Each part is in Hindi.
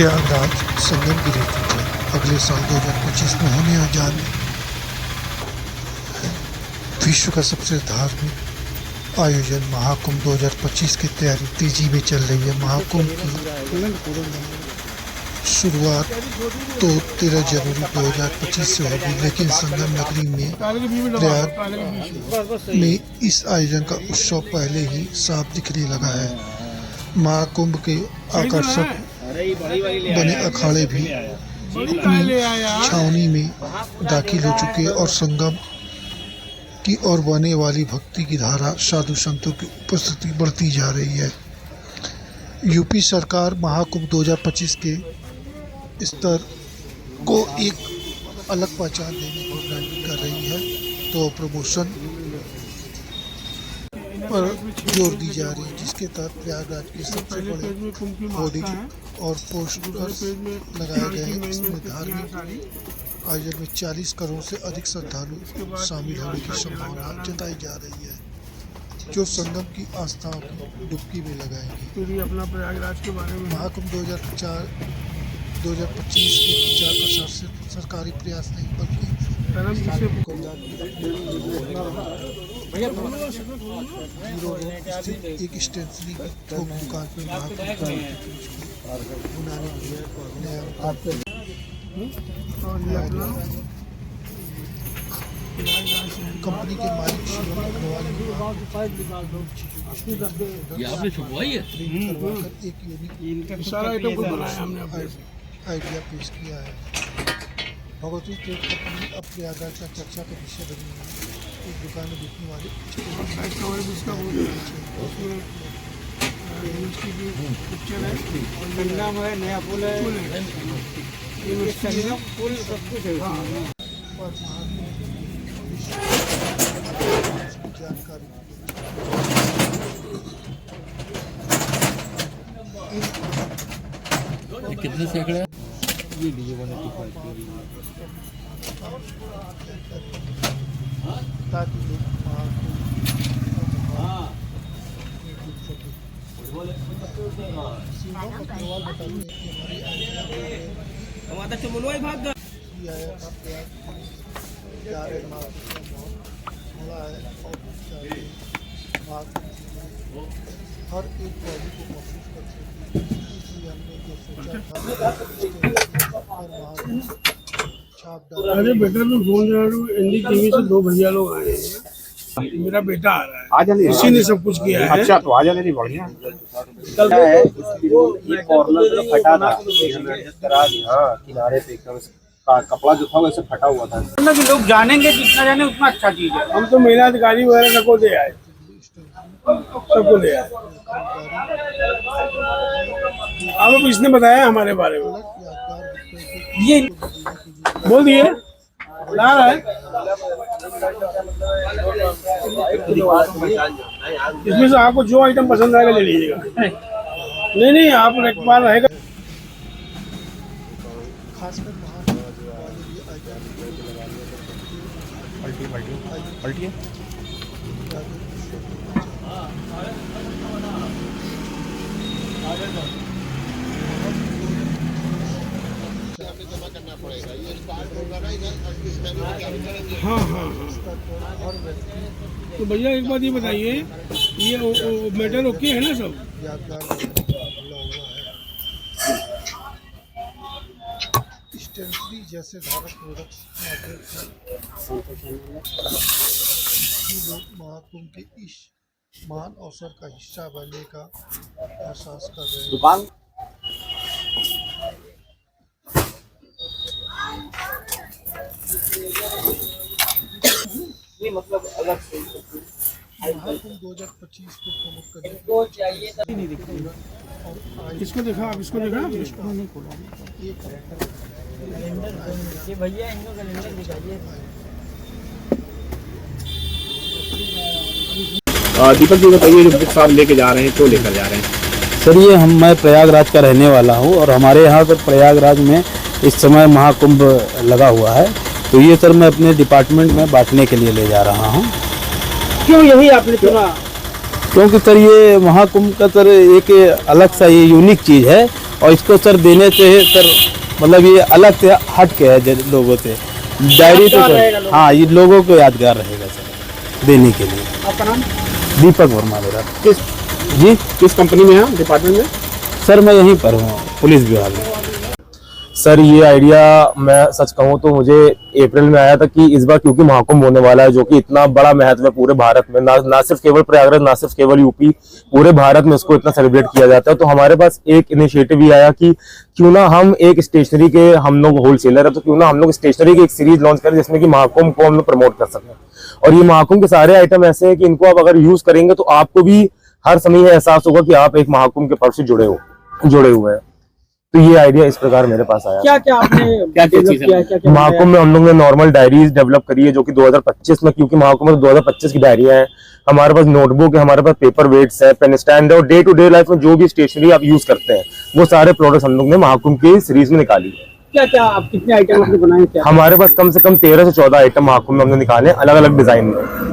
प्रयागराज संगम की ऋतु है। अगले साल 2025 में होने जा रहे विश्व का सबसे धार्मिक आयोजन महाकुंभ 2025 की तैयारी तेजी में चल रही है। महाकुंभ की शुरुआत तो 13 जनवरी 2025 से होगी, लेकिन संगम नगरी में प्रयाग में इस आयोजन का उत्सव पहले ही साफ दिखने लगा है। महाकुंभ के आकर्षक बने अखाड़े भी अपनी छावनी में दाखिल हो चुके हैं और संगम की ओर बहने वाली भक्ति की धारा, साधु संतों की उपस्थिति बढ़ती जा रही है। यूपी सरकार महाकुंभ 2025 के स्तर को एक अलग पहचान देने की प्लानिंग कर रही है, तो प्रमोशन पर जोर दी जा रही है, जिसके तहत प्रयागराज के सबसे बड़े होर्डिंग और पोस्टर्स लगाए गए हैं। इसमें धार्मिक आयोजन में 40 करोड़ से अधिक श्रद्धालु शामिल होने की संभावना जताई जा रही है, जो संगम की आस्थाओं की डुबकी में लगाएंगे। अपना प्रयागराज के बारे में महाकुंभ 2025 के प्रचार प्रसार से सरकारी प्रयास नहीं बल्कि एक स्टेशनरी की थोक दुकान पर महाकुंभ कंपनी के मालिक आइडिया पेश किया है। भगवती ट्रेड कंपनी अब प्रयागराज का चर्चा का विषय बनी है। एक दुकान में बिकने वाले नया पुल है, पुल सब कुछ है। जानकारी कितने सैकड़े ये डीजे 185 ताकि हर एक पहलू को महसूस कर सके, इसलिए हमने जो सोचा था। अरे बेटा मैं बोल रहा हूँ, एनडी टीवी से 2 भैया लोग आए हैं, मेरा बेटा आ रहा है, इसी ने सब कुछ किया है। अच्छा तो आ जाने दी, बढ़िया कल है। ये कॉर्नर तो फटा था, करा दिया किनारे पे एकदम कपड़ा जो था वैसे फटा हुआ था। कि लोग जानेंगे, जितना जाने उतना अच्छा चीज है। हम तो महिला अधिकारी वगैरह सबको दे आए, सबको दे आए। अब इसने बताया हमारे बारे में, ये बोल दिए ला रहा है। इसमें से आपको जो आइटम पसंद आएगा ले लीजिएगा। नहीं आप एक बार रहेगा। पलटी है। हाँ। तो भैया एक बात ये बताइए, ये मेटल ओके है ना सब? स्टेशनरी जैसे धारक प्रोडक्ट्स लोग महाकुंभ के इस महान अवसर का हिस्सा बनने का एहसास कर रहे हैं। दुकान ये मतलब अलग से महाकुंभ 2025 को प्रमोट करने नहीं दिखती। इसको देखा, आप इसको देखा? नहीं खोला ये भैया इनको कैलेंडर दिखाइए। दीपक जी बताइए, जो बुक साहब लेके जा रहे हैं, क्यों लेकर जा रहे हैं? सर ये मैं प्रयागराज का रहने वाला हूँ और हमारे यहाँ पर प्रयागराज में इस समय महाकुंभ लगा हुआ है, तो ये सर मैं अपने डिपार्टमेंट में बांटने के लिए ले जा रहा हूँ। क्यों यही आपने चुना? क्योंकि सर ये महाकुंभ का सर एक अलग सा ये यूनिक चीज़ है और इसको सर देने से सर मतलब ये अलग से हट के है लोगों से। डायरी तो सर हाँ ये लोगों को यादगार रहेगा सर देने के लिए। आपका नाम? दीपक वर्मा मेरा। किस कंपनी में है, डिपार्टमेंट में? सर मैं यहीं पर हूँ पुलिस विभाग में। सर ये आइडिया मैं सच कहूँ तो मुझे अप्रैल में आया था कि इस बार क्योंकि महाकुंभ होने वाला है जो कि इतना बड़ा महत्व है पूरे भारत में, ना सिर्फ केवल प्रयागराज, ना सिर्फ केवल यूपी, पूरे भारत में इसको इतना सेलिब्रेट किया जाता है। तो हमारे पास एक इनिशिएटिव ये आया कि क्यों ना हम एक स्टेशनरी के, हम लोग होलसेलर है तो क्यों ना हम लोग स्टेशनरी की एक सीरीज लॉन्च करें जिसमें कि महाकुंभ को हम लोग प्रमोट कर सकें। और ये महाकुंभ के सारे आइटम ऐसे हैं कि इनको आप अगर यूज करेंगे तो आपको भी हर समय एहसास होगा कि आप एक महाकुंभ के पर्व से जुड़े हुए हैं। तो ये आइडिया इस प्रकार मेरे पास आया। क्या क्या आपने डेवलप किया? क्या महाकुंभ में हम लोग ने नॉर्मल डायरीज डेवलप करी है जो कि 2025 में, क्योंकि महाकुंभ में 2025 की डायरियां हैं। हमारे पास नोटबुक है, हमारे पास पेपर वेट्स है, पेन स्टैंड है, और डे टू डे लाइफ में जो भी स्टेशनरी आप यूज करते हैं वो सारे प्रोडक्ट्स हम लोग ने महाकुंभ की सीरीज में निकाली है। क्या क्या आप कितने आइटम आपने बनाए? क्या हमारे पास कम से कम 13 से 14 आइटम महाकुंभ में हमने निकाले अलग अलग डिजाइन में।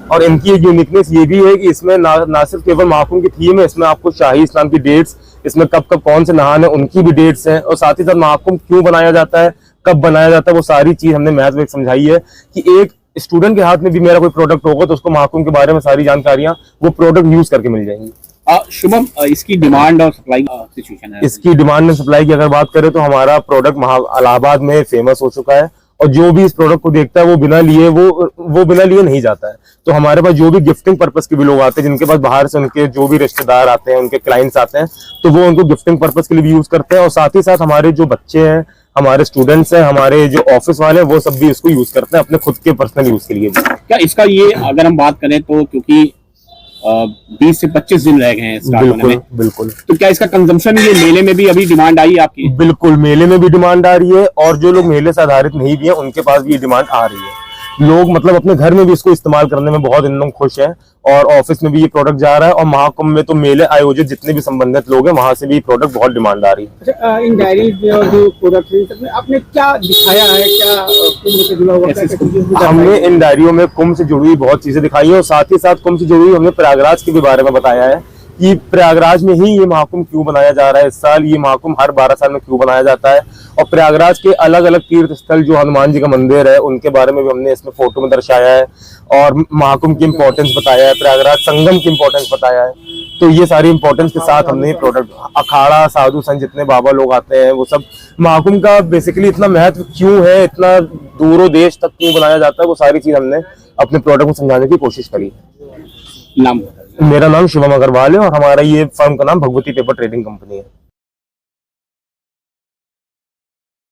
और इनकी एक यूनिकनेस ये भी है कि इसमें ना सिर्फ केवल महाकुंभ की थीम है, इसमें आपको शाही स्नान की डेट्स, इसमें कब कब कौन से नहाने उनकी भी डेट्स हैं, और साथ ही साथ महाकुंभ क्यों बनाया जाता है, कब बनाया जाता है, वो सारी चीज हमने महत्व एक समझाई है कि एक स्टूडेंट के हाथ में भी मेरा कोई प्रोडक्ट होगा तो उसको महाकुंभ के बारे में सारी जानकारियां वो प्रोडक्ट यूज करके मिल जाएंगी। शुभम, इसकी डिमांड और सप्लाई सिचुएशन है? इसकी डिमांड एंड सप्लाई की अगर बात करें तो हमारा प्रोडक्ट इलाहाबाद में फेमस हो चुका है, और जो भी इस प्रोडक्ट को देखता है वो बिना लिए नहीं जाता है। तो हमारे पास जो भी गिफ्टिंग पर्पस के भी लोग आते हैं, जिनके पास बाहर से उनके जो भी रिश्तेदार आते हैं, उनके क्लाइंट्स आते हैं, तो वो उनको गिफ्टिंग पर्पस के लिए भी यूज करते हैं। और साथ ही साथ हमारे जो बच्चे हैं, हमारे स्टूडेंट्स हैं, हमारे जो ऑफिस वाले हैं, वो सब भी इसको यूज करते हैं अपने खुद के पर्सनल यूज के लिए भी। क्या इसका ये अगर हम बात करें तो क्योंकि 20 से 25 दिन रह गए हैं स्टार्ट होने में, बिल्कुल। तो क्या इसका कंजम्पशन ये मेले में भी अभी डिमांड आई है आपकी? बिल्कुल, मेले में भी डिमांड आ रही है, और जो लोग मेले से आधारित नहीं भी है उनके पास भी ये डिमांड आ रही है। लोग मतलब अपने घर में भी इसको इस्तेमाल करने में बहुत इन लोग खुश हैं, और ऑफिस में भी ये प्रोडक्ट जा रहा है, और महाकुंभ में तो मेले आयोजित जितने भी संबंधित लोग हैं वहां से भी प्रोडक्ट बहुत डिमांड आ रही है। अच्छा, इन डायरीज में और जो प्रोडक्ट में आपने क्या दिखाया है? क्या कुंभ से जुड़ा हुआ क्या? हमने इन डायरियों में कुंभ से जुड़ी हुई बहुत चीजें दिखाई है, और साथ ही साथ कुंभ से जुड़ी हुई हमने प्रयागराज के भी बारे में बताया है कि प्रयागराज में ही ये महाकुंभ क्यों बनाया जा रहा है इस साल, ये महाकुंभ हर 12 साल में क्यों बनाया जाता है, और प्रयागराज के अलग अलग तीर्थ स्थल जो हनुमान जी का मंदिर है उनके बारे में भी हमने इसमें फोटो में दर्शाया है, और महाकुंभ की इंपॉर्टेंस बताया है, प्रयागराज संगम की इंपॉर्टेंस बताया है। तो ये सारी इंपॉर्टेंस के साथ हमने ये प्रोडक्ट, अखाड़ा साधु संत जितने बाबा लोग आते हैं वो सब, महाकुंभ का बेसिकली इतना महत्व क्यों है, इतना दूरों देश तक क्यों बनाया जाता है, वो सारी चीज हमने अपने प्रोडक्ट में समझाने की कोशिश करी। नाम? मेरा नाम शिवम अग्रवाल है, और हमारा ये फर्म का नाम भगवती पेपर ट्रेडिंग कंपनी है।